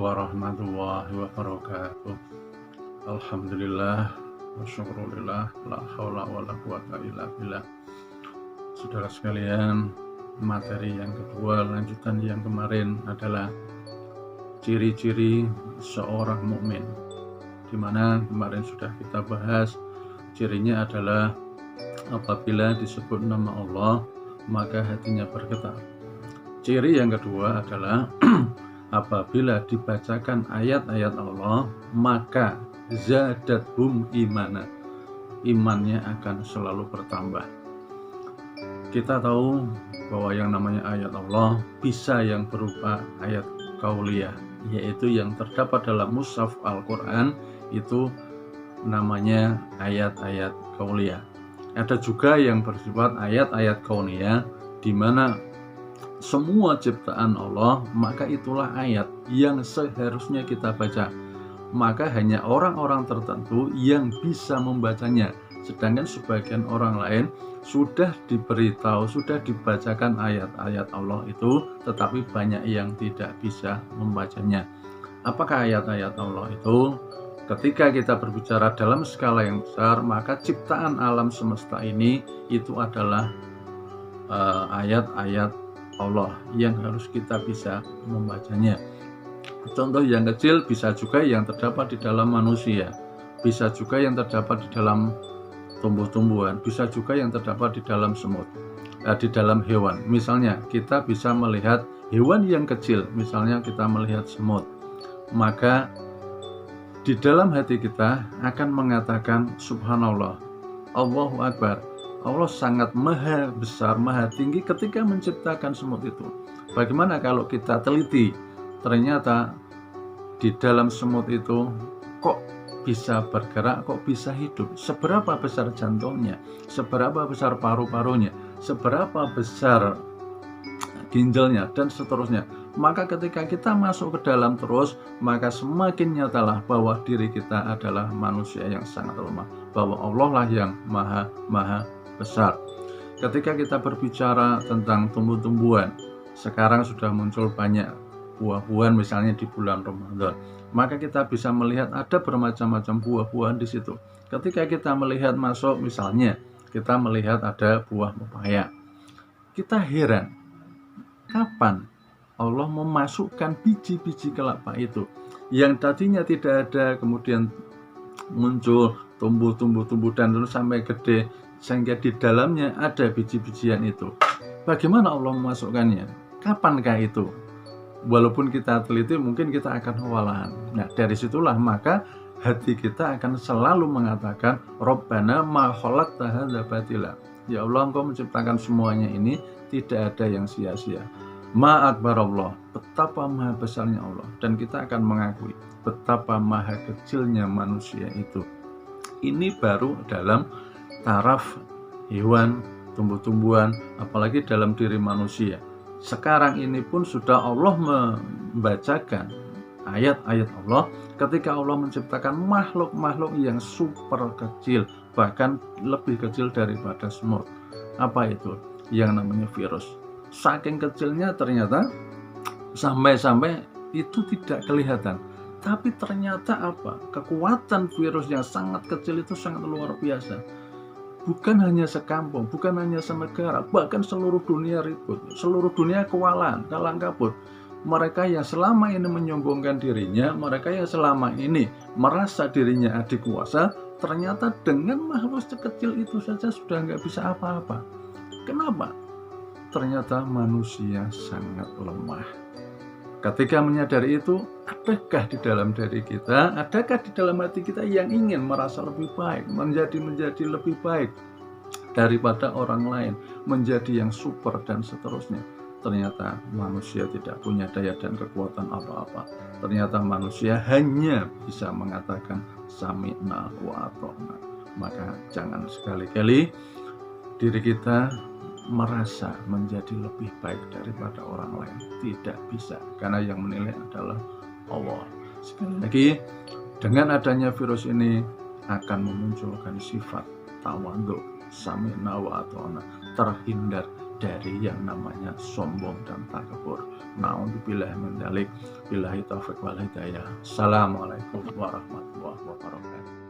warahmatullahi wabarakatuh. Alhamdulillah wa syukurillah, la haula wa la quwata illa billah. Saudara sekalian, materi yang kedua lanjutan yang kemarin adalah ciri-ciri seorang mukmin, di mana kemarin sudah kita bahas cirinya adalah apabila disebut nama Allah maka hatinya bergetar. Ciri yang kedua adalah apabila dibacakan ayat-ayat Allah maka zadathum imana, imannya akan selalu bertambah. Kita tahu bahwa yang namanya ayat Allah bisa yang berupa ayat qauliyah, yaitu yang terdapat dalam mushaf Al-Quran itu namanya ayat-ayat qauliyah. Ada juga yang bersifat ayat-ayat kauniyah, di mana semua ciptaan Allah, maka itulah ayat yang seharusnya kita baca. Maka hanya orang-orang tertentu yang bisa membacanya, sedangkan sebagian orang lain sudah diberitahu, sudah dibacakan ayat-ayat Allah itu, tetapi banyak yang tidak bisa membacanya. Apakah ayat-ayat Allah itu? Ketika kita berbicara dalam skala yang besar, maka ciptaan alam semesta ini itu adalah ayat-ayat Allah yang harus kita bisa membacanya. Contoh yang kecil bisa juga yang terdapat di dalam manusia, bisa juga yang terdapat di dalam tumbuh-tumbuhan, bisa juga yang terdapat di dalam semut, di dalam hewan. Misalnya kita bisa melihat hewan yang kecil, misalnya kita melihat semut, maka di dalam hati kita akan mengatakan subhanallah, Allahu Akbar, Allah sangat maha besar, maha tinggi ketika menciptakan semut itu. Bagaimana kalau kita teliti, ternyata di dalam semut itu kok bisa bergerak, kok bisa hidup, seberapa besar jantungnya, seberapa besar paru-parunya, seberapa besar ginjalnya, dan seterusnya. Maka ketika kita masuk ke dalam terus, maka semakin nyatalah bahwa diri kita adalah manusia yang sangat lemah, bahwa Allah lah yang maha besar. Ketika kita berbicara tentang tumbuh-tumbuhan, sekarang sudah muncul banyak buah-buahan misalnya di bulan Ramadan, maka kita bisa melihat ada bermacam-macam buah-buahan di situ. Ketika kita melihat masuk, misalnya kita melihat ada buah pepaya, kita heran kapan Allah memasukkan biji-biji kelapa itu yang tadinya tidak ada, kemudian muncul tumbuh dan terus sampai gede, sehingga di dalamnya ada biji-bijian itu. Bagaimana Allah memasukkannya? Kapankah itu? Walaupun kita teliti, mungkin kita akan kewalahan. Nah, dari situlah maka hati kita akan selalu mengatakan Rabbana ma khalaqta hadza batila. Ya Allah, Engkau menciptakan semuanya ini tidak ada yang sia-sia. Ma akbar Allah, betapa maha besarnya Allah, dan kita akan mengakui betapa maha kecilnya manusia itu. Ini baru dalam taraf hewan, tumbuh-tumbuhan, apalagi dalam diri manusia. Sekarang ini pun sudah Allah membacakan ayat-ayat Allah ketika Allah menciptakan makhluk-makhluk yang super kecil, bahkan lebih kecil daripada semut. Apa itu? Yang namanya virus. Saking kecilnya ternyata sampai itu tidak kelihatan. Tapi ternyata apa? Kekuatan virus yang sangat kecil itu sangat luar biasa. Bukan hanya sekampung, bukan hanya senegara, bahkan seluruh dunia ribut, seluruh dunia kewalahan, kalang kabut. Mereka yang selama ini menyombongkan dirinya, mereka yang selama ini merasa dirinya adik kuasa, ternyata dengan makhluk sekecil itu saja sudah nggak bisa apa-apa. Kenapa? Ternyata manusia sangat lemah. Ketika menyadari itu, adakah di dalam diri kita, adakah di dalam hati kita yang ingin merasa lebih baik, menjadi lebih baik daripada orang lain, menjadi yang super dan seterusnya? Ternyata manusia tidak punya daya dan kekuatan apa-apa. Ternyata manusia hanya bisa mengatakan sami'na wa ata'na. Maka jangan sekali-kali diri kita merasa menjadi lebih baik daripada orang lain. Tidak bisa, karena yang menilai adalah Allah. Sekali lagi, dengan adanya virus ini akan memunculkan sifat tawadhu, sami'na wa ata'na, terhindar dari yang namanya sombong dan takabur. Na'udzubillah min dzalik. Billahi taufiq wal hidayah. Assalamualaikum warahmatullahi wabarakatuh.